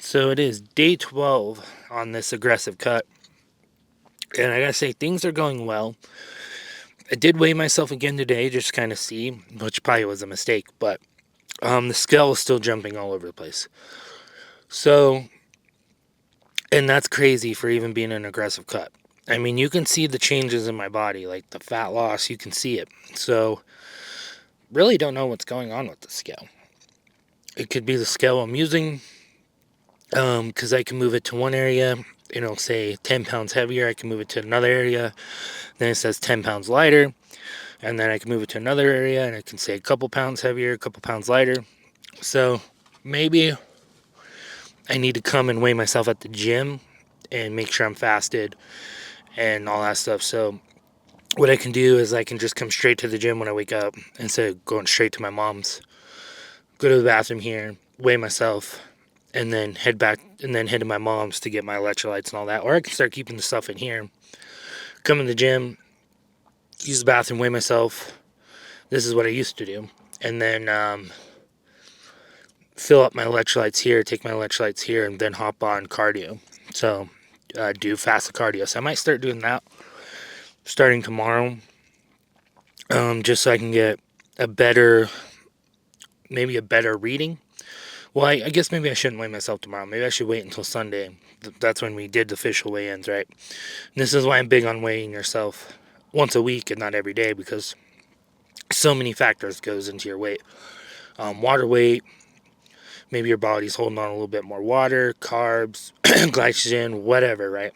So it is day 12 on this aggressive cut. And I gotta say, things are going well. I did weigh myself again today, just kind of see, which probably was a mistake, but the scale is still jumping all over the place. So, and that's crazy for even being an aggressive cut. I mean, you can see the changes in my body, like the fat loss, you can see it. So, really don't know what's going on with the scale. It could be the scale I'm using, because I can move it to one area, say 10 pounds heavier, I can move it to another area, then it says 10 pounds lighter, and then I can move it to another area and it can say a couple pounds heavier, a couple pounds lighter. So maybe I need to come and weigh myself at the gym and make sure I'm fasted and all that stuff. So what I can do is I can just come straight to the gym when I wake up instead of going straight to my mom's. Go to the bathroom here, weigh myself, and then head back and then head to my mom's to get my electrolytes and all that. Or I can start keeping the stuff in here. Come in the gym, use the bathroom, weigh myself. This is what I used to do. And then fill up my electrolytes here, take my electrolytes here, and then hop on cardio. So do fasted cardio. So I might start doing that starting tomorrow, just so I can get maybe a better reading. Well, I guess maybe I shouldn't weigh myself tomorrow. Maybe I should wait until Sunday. That's when we did the official weigh-ins, right? And this is why I'm big on weighing yourself once a week and not every day, because so many factors goes into your weight. Water weight, maybe your body's holding on a little bit more water, carbs, glycogen, whatever, right?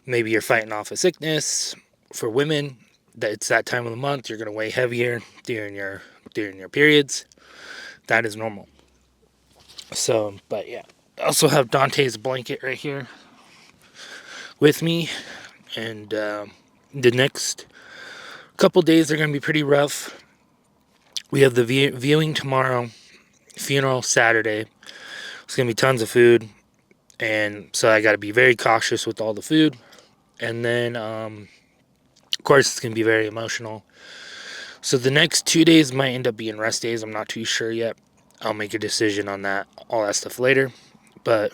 Maybe you're fighting off a sickness. For women, it's that time of the month, you're going to weigh heavier during your periods. That is normal. So, but yeah. I also have Dante's blanket right here with me. And the next couple days are going to be pretty rough. We have the viewing tomorrow, funeral Saturday. It's going to be tons of food. And so I got to be very cautious with all the food. And then, of course, it's going to be very emotional. So the next 2 days might end up being rest days. I'm not too sure yet. I'll make a decision on that, all that stuff later. But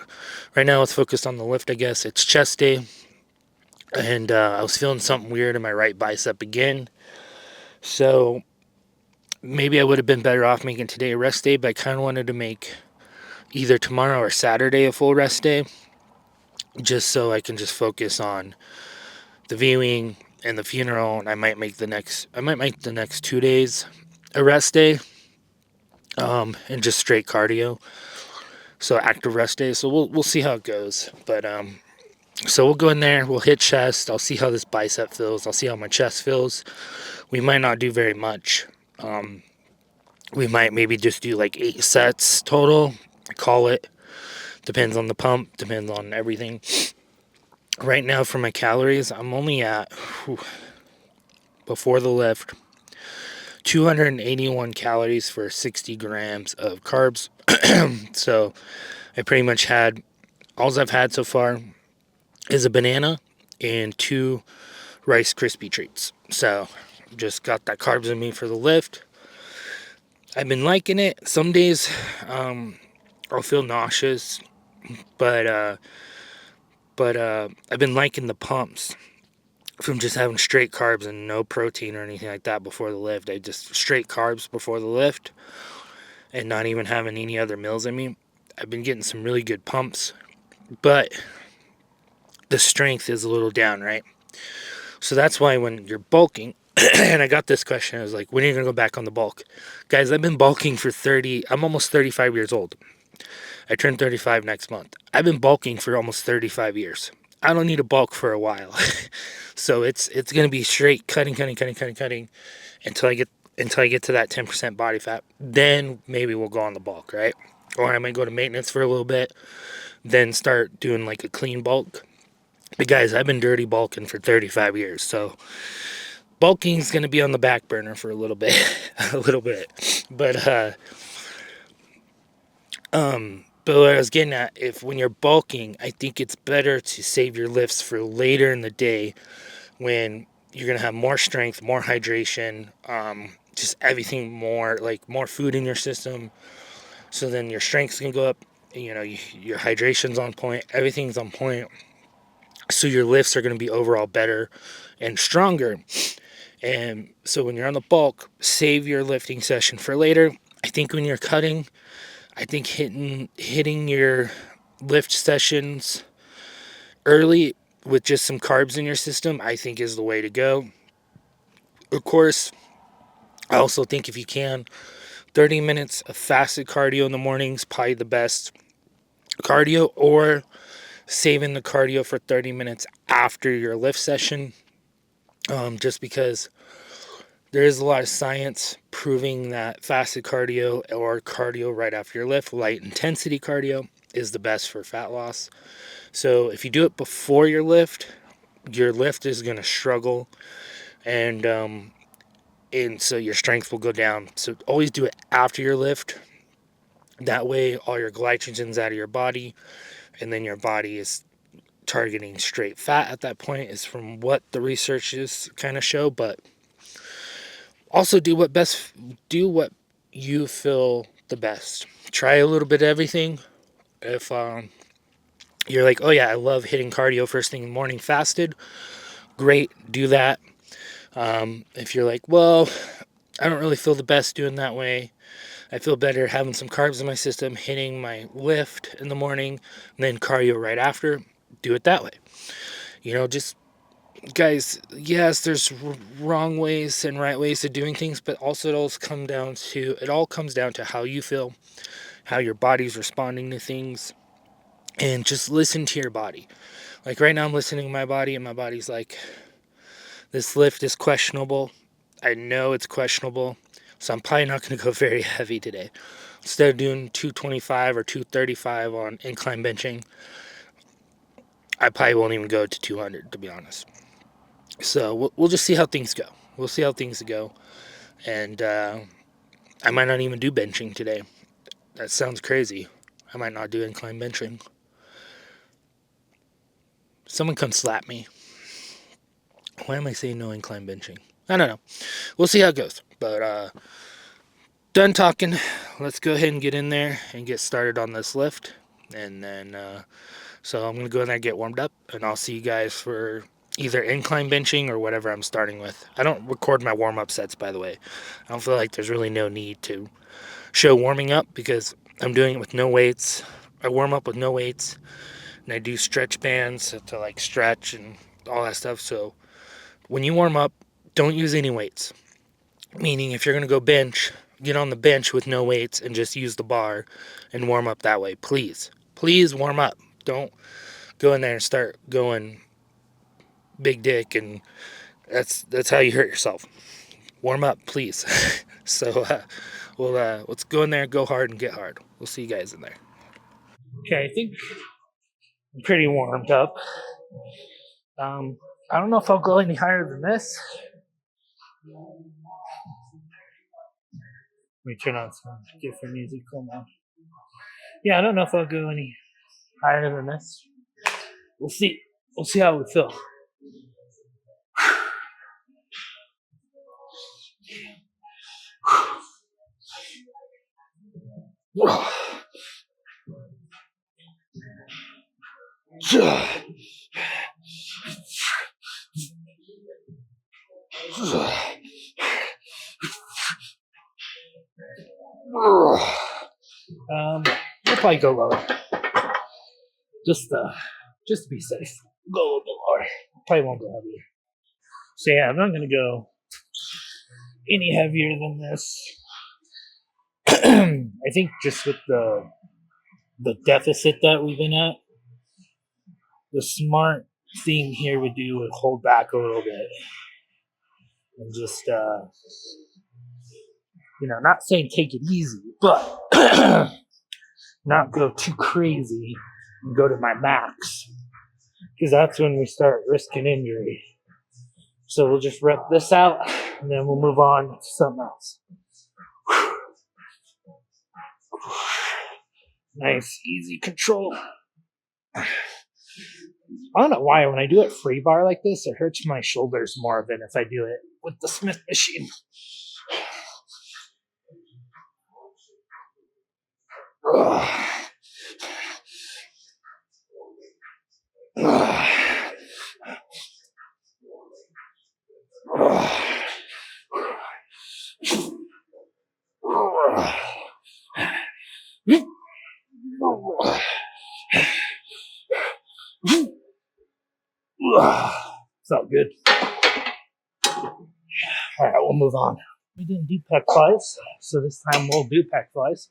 right now, let's focus on the lift, I guess. It's chest day. And I was feeling something weird in my right bicep again. So maybe I would have been better off making today a rest day, but I kind of wanted to make either tomorrow or Saturday a full rest day, just so I can just focus on the viewing and the funeral. And I might make the next 2 days a rest day, and just straight cardio. So active rest day. So we'll see how it goes. But so we'll go in there. We'll hit chest. I'll see how this bicep feels. I'll see how my chest feels. We might not do very much. We might maybe just do like 8 sets total. Call it. Depends on the pump. Depends on everything. Right now for my calories, I'm only at, before the lift, 281 calories for 60 grams of carbs. So I pretty much had, all I've had so far is a banana and 2 Rice Krispie treats. So just got that carbs in me for the lift. I've been liking it. Some days I'll feel nauseous, but I've been liking the pumps from just having straight carbs and no protein or anything like that before the lift. I just straight carbs before the lift and not even having any other meals in me. I've been getting some really good pumps, but the strength is a little down, right? So that's why when you're bulking, and I got this question, I was like, when are you going to go back on the bulk? Guys, I've been bulking for I'm almost 35 years old. I turn 35 next month. I've been bulking for almost 35 years. I don't need to bulk for a while. So it's going to be straight cutting until I get to that 10% body fat. Then maybe we'll go on the bulk, right? Or I might go to maintenance for a little bit, then start doing like a clean bulk. But guys, I've been dirty bulking for 35 years. So bulking is going to be on the back burner for a little bit. But what I was getting at, when you're bulking, I think it's better to save your lifts for later in the day when you're going to have more strength, more hydration, just everything more, like more food in your system. So then your strength's gonna go up. Your hydration's on point. Everything's on point. So your lifts are gonna be overall better and stronger. And so when you're on the bulk, save your lifting session for later. I think when you're cutting, I think hitting your lift sessions early with just some carbs in your system, I think is the way to go. Of course, I also think if you can, 30 minutes of fasted cardio in the morning is probably the best cardio, or saving the cardio for 30 minutes after your lift session. Just because there is a lot of science proving that fasted cardio or cardio right after your lift, light intensity cardio, is the best for fat loss. So if you do it before your lift is going to struggle, and so your strength will go down. So always do it after your lift. That way, all your glycogen's out of your body, and then your body is targeting straight fat at that point, is from what the researches kind of show. But also do what you feel the best. Try a little bit of everything. If you're like, oh yeah, I love hitting cardio first thing in the morning fasted, great, do that. If you're like, well, I don't really feel the best doing that way, I feel better having some carbs in my system, hitting my lift in the morning, and then cardio right after, do it that way. Just guys, yes, there's wrong ways and right ways of doing things, but also it all comes down to how you feel, how your body's responding to things, and just listen to your body. Like right now, I'm listening to my body, and my body's like, this lift is questionable. I know it's questionable, so I'm probably not going to go very heavy today. Instead of doing 225 or 235 on incline benching, I probably won't even go to 200, to be honest. So we'll just see how things go. We'll see how things go. And I might not even do benching today. That sounds crazy. I might not do incline benching. Someone come slap me. Why am I saying no incline benching? I don't know. We'll see how it goes. But done talking. Let's go ahead and get in there and get started on this lift. And then, so I'm going to go in there and get warmed up. And I'll see you guys for either incline benching or whatever I'm starting with. I don't record my warm-up sets, by the way. I don't feel like there's really no need to show warming up because I'm doing it with no weights. I warm up with no weights, and I do stretch bands to like stretch and all that stuff. So when you warm up, don't use any weights. Meaning if you're going to go bench, get on the bench with no weights and just use the bar and warm up that way. Please warm up. Don't go in there and start going big dick, and that's how you hurt yourself. Warm up, please. So let's go in there, go hard, and get hard. We'll see you guys in there. Okay, I think I'm pretty warmed up. I don't know if I'll go any higher than this. Let me turn on some different music. Come on. Yeah, I don't know if I'll go any higher than this. We'll see. We'll see how we feel. We'll probably go lower. Just to be safe. Go a little bit lower. Probably won't go heavier. So yeah, I'm not gonna go any heavier than this. I think just with the deficit that we've been at, the smart thing here would hold back a little bit and just not saying take it easy, but not go too crazy and go to my max, because that's when we start risking injury. So we'll just rep this out and then we'll move on to something else. Nice, easy control. I don't know why when I do it free bar like this, it hurts my shoulders more than if I do it with the Smith machine. Felt good. All right, we'll move on. We didn't do pec flies, so this time we'll do pec flies.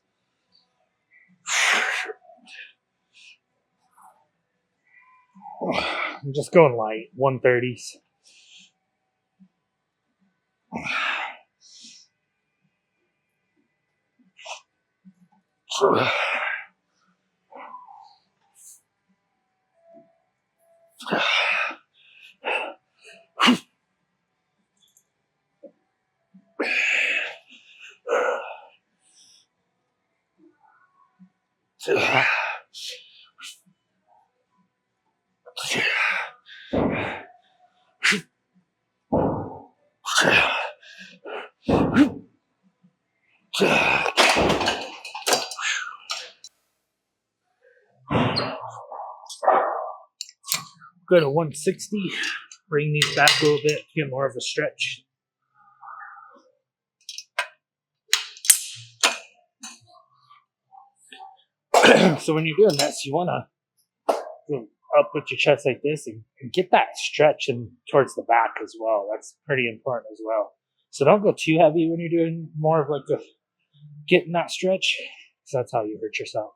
I'm just going light, 130s. Go to 160, bring these back a little bit, get more of a stretch. So when you're doing this, you want to go up with your chest like this and get that stretch and towards the back as well. That's pretty important as well. So don't go too heavy when you're doing more of like a getting that stretch, because that's how you hurt yourself.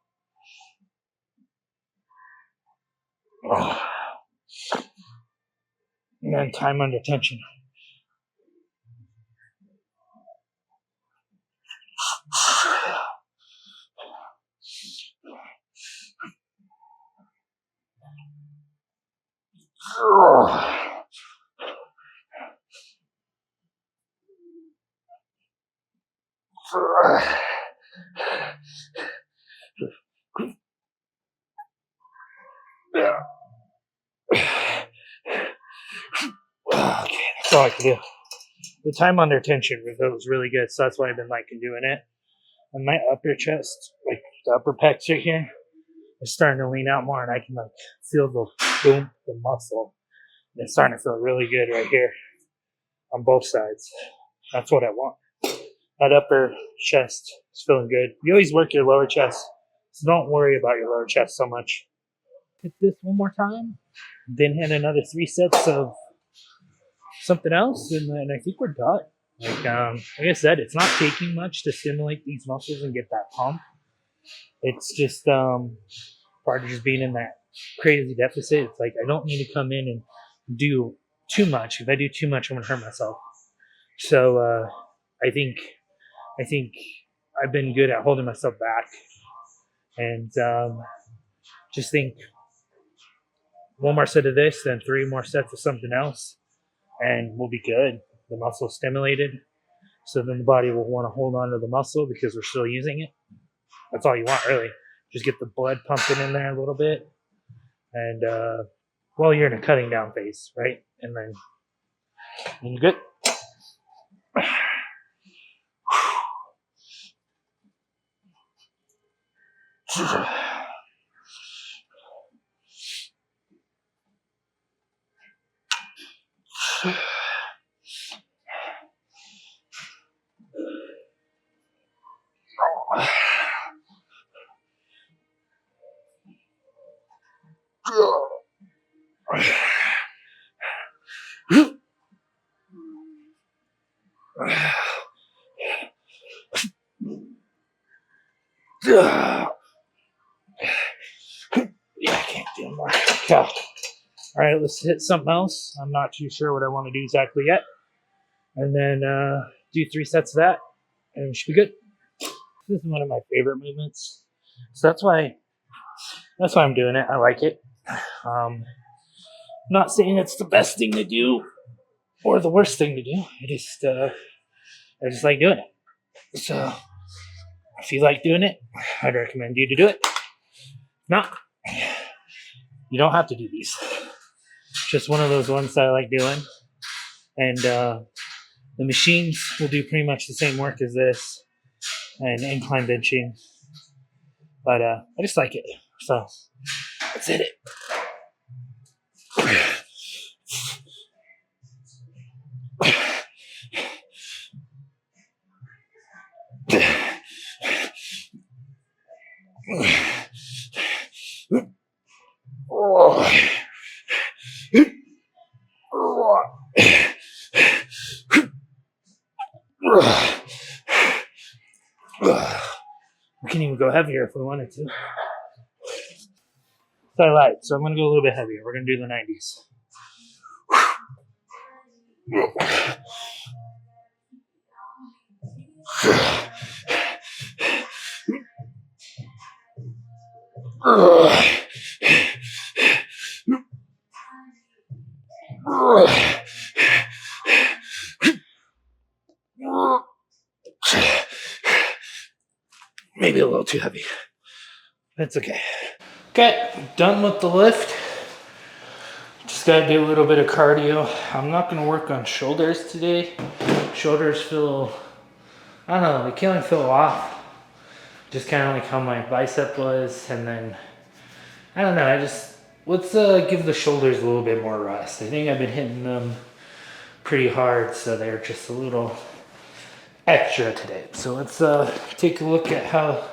And then time under tension. Okay, that's all I can do. The time under tension was really good, so that's why I've been liking doing it. And my upper chest, like the upper pecs right here, is starting to lean out more, and I can like feel the boom, the muscle. And it's starting to feel really good right here on both sides. That's what I want. That upper chest is feeling good. You always work your lower chest, so don't worry about your lower chest so much. Hit this one more time, then hit another 3 sets of something else, and then I think we're done. Like I said, it's not taking much to stimulate these muscles and get that pump. It's just part of just being in that crazy deficit. It's like I don't need to come in and do too much. If I do too much, I'm gonna hurt myself. So I think I've been good at holding myself back, and just think one more set of this, then 3 more sets of something else, and we'll be good. The muscle stimulated, so then the body will want to hold on to the muscle because we're still using it. That's all you want, really. Just get the blood pumping in there a little bit, and well, you're in a cutting down phase, right? And then you're good. Yeah, I can't do more. Okay. All right, let's hit something else. I'm not too sure what I want to do exactly yet. And then do 3 sets of that, and we should be good. This is one of my favorite movements, so that's why I'm doing it. I like it. Not saying it's the best thing to do or the worst thing to do. I just like doing it. So if you like doing it, I'd recommend you to do it. Not, you don't have to do these. It's just one of those ones that I like doing. And the machines will do pretty much the same work as this, and incline benching. But I just like it. So let's hit it. We can even go heavier if we wanted to. So I lied. So I'm going to go a little bit heavier. We're going to do the 90s. Maybe a little too heavy. That's okay. Okay, done with the lift. Just gotta do a little bit of cardio. I'm not gonna work on shoulders today. Shoulders feel, I don't know, they kind of feel off. Just kind of like how my bicep was, and then, I don't know, let's give the shoulders a little bit more rest. I think I've been hitting them pretty hard, so they're just a little extra today. So let's take a look at how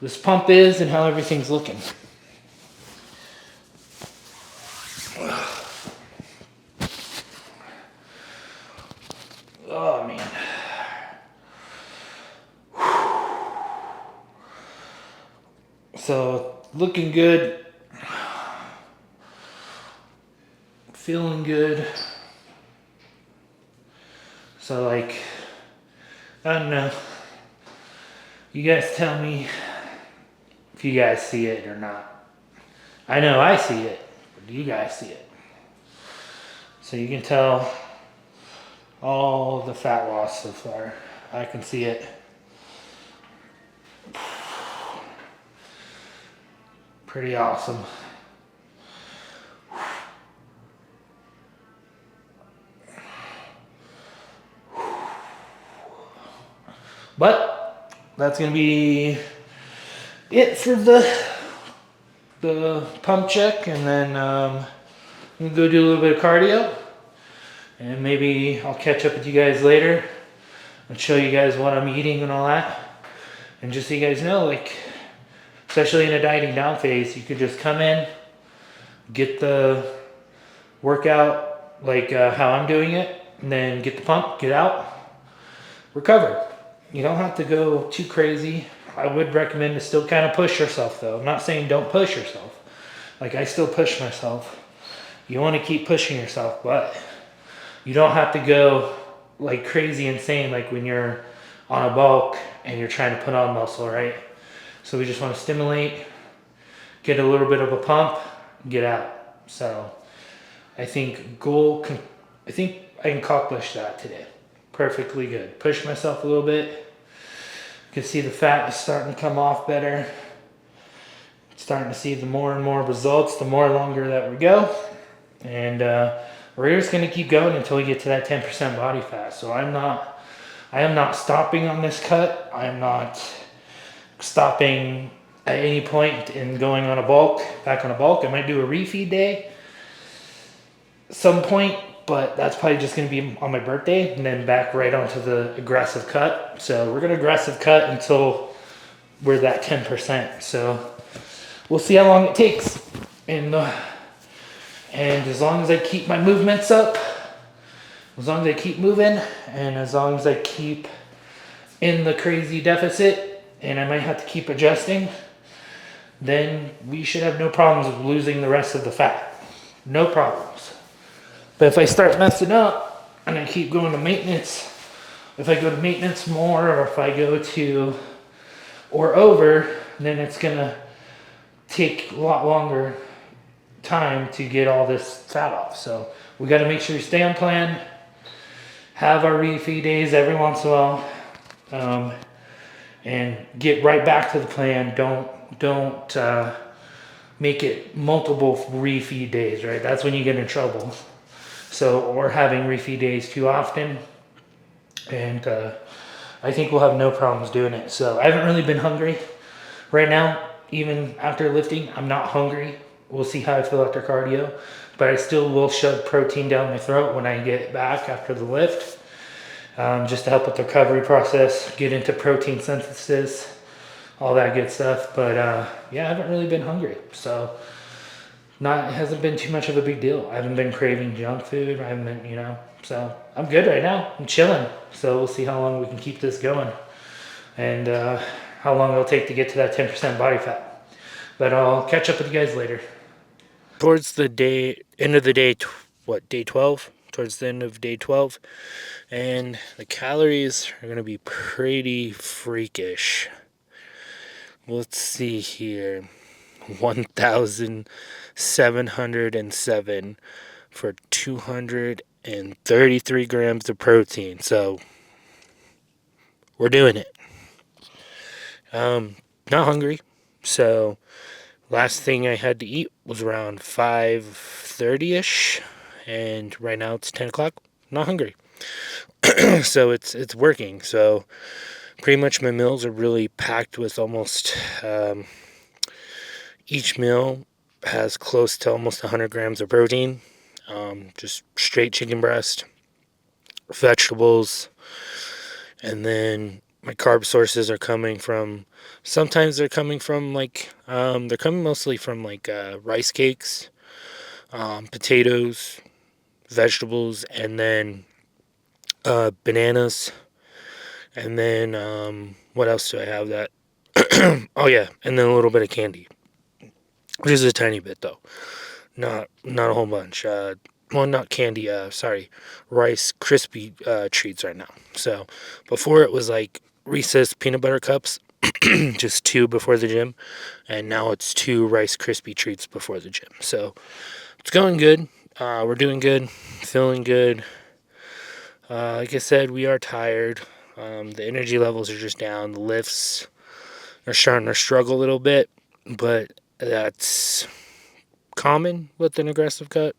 this pump is and how everything's looking. Oh man. So looking good. Feeling good. So like, I don't know. You guys tell me if you guys see it or not. I know I see it, but do you guys see it? So you can tell all the fat loss so far. I can see it. Pretty awesome. But that's gonna be it for the pump check, and then I'm gonna go do a little bit of cardio, and maybe I'll catch up with you guys later and show you guys what I'm eating and all that. And just so you guys know, like, especially in a dieting down phase, you could just come in, get the workout like how I'm doing it, and then get the pump, get out, recover. You don't have to go too crazy. I would recommend to still kind of push yourself though. I'm not saying don't push yourself. Like, I still push myself. You want to keep pushing yourself, but you don't have to go like crazy insane like when you're on a bulk and you're trying to put on muscle, right? So we just want to stimulate, get a little bit of a pump, get out. So I think I think I can accomplish that today. Perfectly good. Push myself a little bit. You can see the fat is starting to come off better. Starting to see the more and more results, the more longer that we go. And we're just going to keep going until we get to that 10% body fat. So I am not stopping on this cut. I am not stopping at any point in going on a bulk, back on a bulk. I might do a refeed day some point, but that's probably just going to be on my birthday, and then back right onto the aggressive cut. So we're going to aggressive cut until we're that 10%. So we'll see how long it takes. And as long as I keep my movements up, as long as I keep moving, and as long as I keep in the crazy deficit, and I might have to keep adjusting, then we should have no problems with losing the rest of the fat. No problems. But if I start messing up and I keep going to maintenance, if I go to maintenance more, or if I go to or over, then it's gonna take a lot longer time to get all this fat off. So we got to make sure we stay on plan, have our refeed days every once in a while, and get right back to the plan. Don't make it multiple refeed days, right? That's when you get in trouble. So, or having refeed days too often, and I think we'll have no problems doing it. So I haven't really been hungry right now. even after lifting, I'm not hungry. We'll see how I feel after cardio, but I still will shove protein down my throat when I get back after the lift, just to help with the recovery process, get into protein synthesis, all that good stuff. But yeah, I haven't really been hungry, so it hasn't been too much of a big deal. I haven't been craving junk food. I haven't been, so I'm good right now. I'm chilling. So we'll see how long we can keep this going, and how long it'll take to get to that 10% body fat. But I'll catch up with you guys later. Towards the end of the day, day 12? Towards the end of day 12. And the calories are going to be pretty freakish. Let's see here. 1,707 for 233 grams of protein. So we're doing it. Not hungry. So last thing I had to eat was around 5:30ish, and right now it's 10 o'clock. Not hungry. So it's working. So pretty much my meals are really packed with almost each meal has close to almost 100 grams of protein. Just straight chicken breast, vegetables, and then my carb sources are coming from, sometimes they're coming from they're coming mostly from rice cakes, potatoes, vegetables, and then bananas, and then what else do I have that? Oh yeah, and then a little bit of candy, which is a tiny bit though, not a whole bunch. Not candy. Sorry, Rice Krispie treats right now. So before it was like Reese's peanut butter cups, just 2 before the gym, and now it's 2 Rice Krispie treats before the gym. So it's going good. We're doing good, feeling good. Like I said, we are tired. The energy levels are just down. The lifts are starting to struggle a little bit, but that's common with an aggressive cut.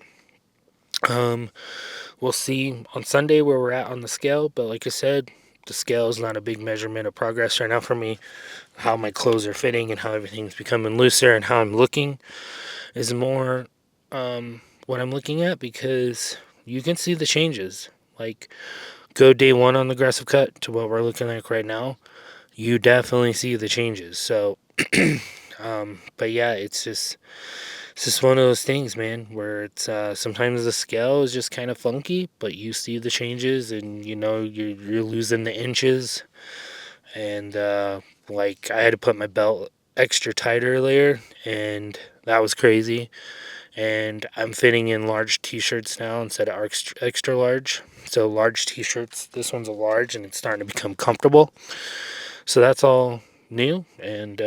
We'll see on Sunday where we're at on the scale, but like I said, the scale is not a big measurement of progress right now for me. How my clothes are fitting and how everything's becoming looser and how I'm looking is more what I'm looking at, because you can see the changes. Like, go day 1 on the aggressive cut to what we're looking like right now, you definitely see the changes. So but yeah, it's just one of those things, man, where it's sometimes the scale is just kind of funky, but you see the changes, and you're losing the inches. And I had to put my belt extra tight earlier, and that was crazy. And I'm fitting in large t-shirts now instead of extra large. So large t-shirts, this one's a large, and it's starting to become comfortable. So that's all new, and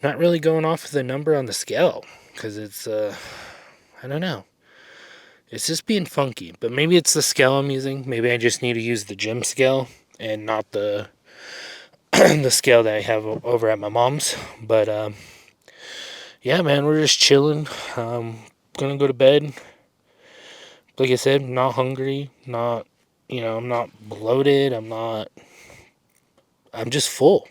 not really going off of the number on the scale, because it's I don't know, it's just being funky. But maybe it's the scale I'm using. Maybe I just need to use the gym scale and not the the scale that I have over at my mom's. But yeah, man, we're just chilling. Gonna go to bed. Like I said, not hungry, I'm not bloated, I'm just full.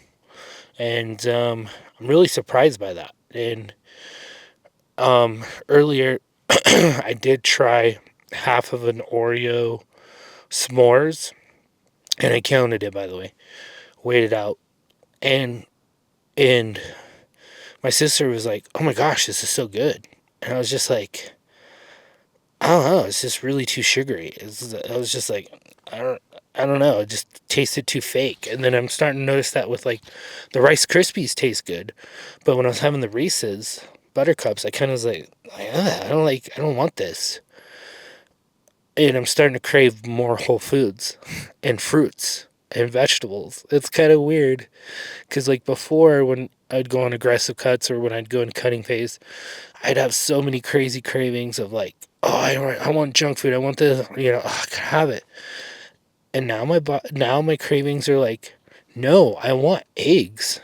And I'm really surprised by that. And earlier, I did try half of an Oreo s'mores, and I counted it, by the way, weighed it out, and my sister was like, "Oh my gosh, this is so good," and I was just like, "I don't know, it's just really too sugary." I was just like, I don't know, it just tasted too fake. And then I'm starting to notice that with the Rice Krispies taste good, but when I was having the Reese's Buttercups, I kind of was like, I don't want this. And I'm starting to crave more whole foods and fruits and vegetables. It's kind of weird, because before, when I'd go on aggressive cuts or when I'd go in cutting phase, I'd have so many crazy cravings of oh, I want junk food. I want this, I can have it. And now my cravings are no, I want eggs.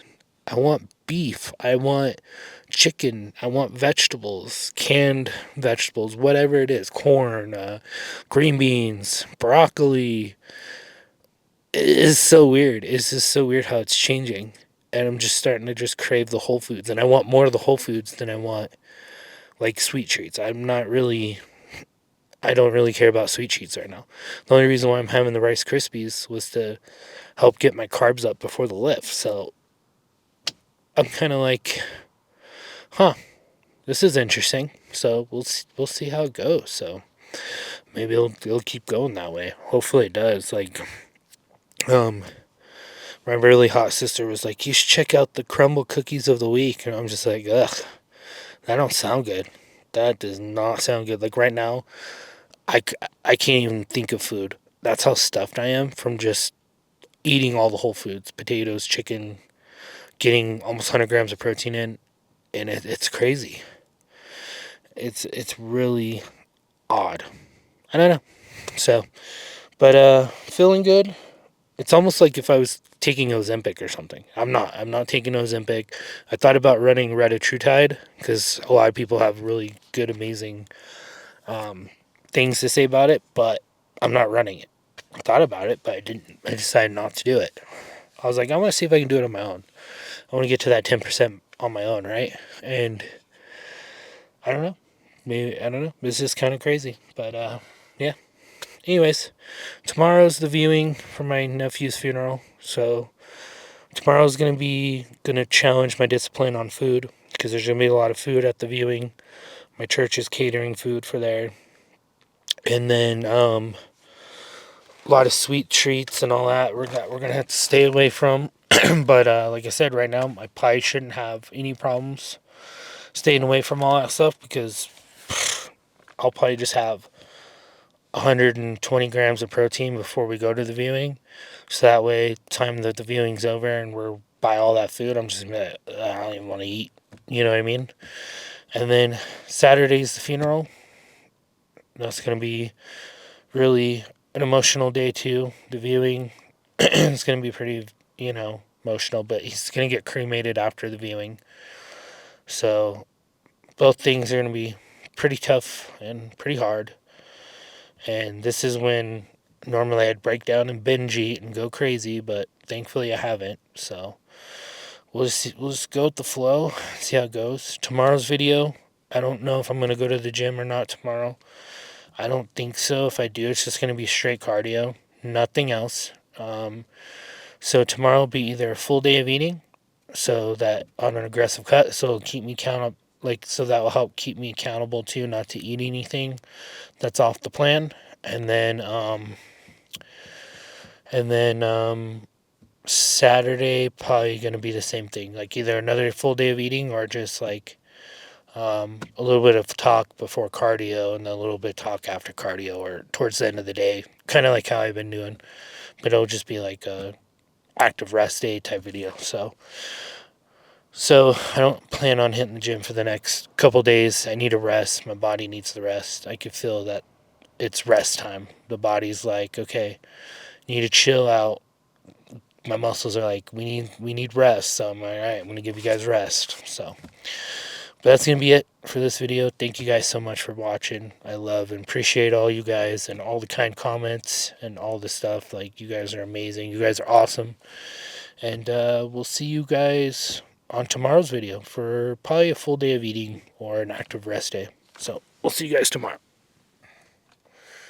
I want beef. I want chicken. I want vegetables, canned vegetables, whatever it is, corn, green beans, broccoli. It is so weird. It's just so weird how it's changing. and I'm just starting to just crave the Whole Foods, and I want more of the Whole Foods than I want like sweet treats. I don't really care about sweet treats right now. The only reason why I'm having the Rice Krispies was to help get my carbs up before the lift. So I'm kind of like, huh, this is interesting. So we'll see how it goes. So maybe it'll keep going that way. Hopefully it does. Like, my really hot sister was like, you should check out the crumble cookies of the week, and I'm just like, ugh, that don't sound good. That does not sound good. Like right now, I I can't even think of food. That's how stuffed I am from just eating all the whole foods, potatoes, chicken, getting almost 100 grams of protein in, and it's crazy. It's really odd. I don't know. So, but feeling good. It's almost like if I was taking Ozempic or something. I'm not. I'm not taking Ozempic. I thought about running retatrutide because a lot of people have really good, amazing things to say about it, but I'm not running it. I thought about it, but I didn't. I decided not to do it. I was like, I want to see if I can do it on my own. I want to get to that 10% on my own, right? And I don't know. Maybe, I don't know. This is kind of crazy. But yeah. Anyways, tomorrow's the viewing for my nephew's funeral. So tomorrow's gonna challenge my discipline on food because there's gonna be a lot of food at the viewing. My church is catering food for there, and then a lot of sweet treats and all that. We're gonna have to stay away from. But like I said, right now I probably shouldn't have any problems staying away from all that stuff because I'll probably just have 120 grams of protein before we go to the viewing. So that way, time that the viewing's over and we're by all that food, I'm just gonna, I don't even want to eat. You know what I mean? And then Saturday's the funeral. That's gonna be really an emotional day too. The viewing is gonna be pretty, emotional. But he's gonna get cremated after the viewing. So both things are gonna be pretty tough and pretty hard. And this is when normally I'd break down and binge eat and go crazy, but thankfully I haven't. So we'll just go with the flow, see how it goes. Tomorrow's video, I don't know if I'm gonna go to the gym or not tomorrow. I don't think so. If I do, it's just gonna be straight cardio, nothing else. So tomorrow will be either a full day of eating, so that on an aggressive cut, so it'll keep me so that will help keep me accountable too, not to eat anything that's off the plan. And then Saturday probably gonna be the same thing, like either another full day of eating or just like a little bit of talk before cardio and then a little bit of talk after cardio or towards the end of the day, kind of like how I've been doing. But it'll just be like a active rest day type video. So I don't plan on hitting the gym for the next couple days. I need a rest. My body needs the rest. I can feel that it's rest time. The body's like, okay, you need to chill out. My muscles are like, we need rest. So I'm like, all right, I'm gonna give you guys rest. So, but that's gonna be it for this video. Thank you guys so much for watching. I love and appreciate all you guys and all the kind comments and all the stuff. Like, you guys are amazing. You guys are awesome. And we'll see you guys on tomorrow's video for probably a full day of eating or an active rest day. So we'll see you guys tomorrow.